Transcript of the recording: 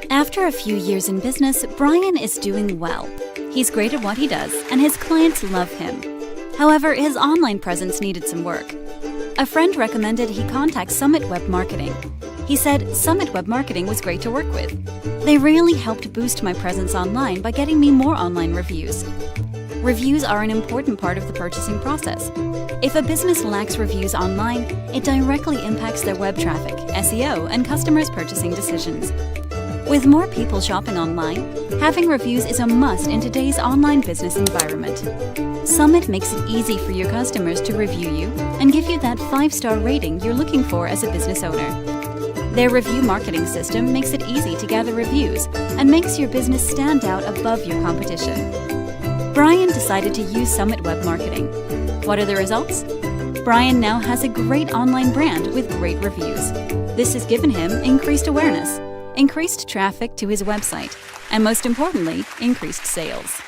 After a few years in business, Brian is doing well. He's great at what he does, and his clients love him. However, his online presence needed some work. A friend recommended he contact Summit Web Marketing. He said Summit Web Marketing was great to work with. They really helped boost my presence online by getting me more online reviews. Reviews are an important part of the purchasing process. If a business lacks reviews online, it directly impacts their web traffic, SEO, and customers' purchasing decisions. With more people shopping online, having reviews is a must in today's online business environment. Summit makes it easy for your customers to review you and give you that 5-star rating you're looking for as a business owner. Their review marketing system makes it easy to gather reviews and makes your business stand out above your competition. Brian decided to use Summit Web Marketing. What are the results? Brian now has a great online brand with great reviews. This has given him increased awareness, increased traffic to his website, and most importantly, increased sales.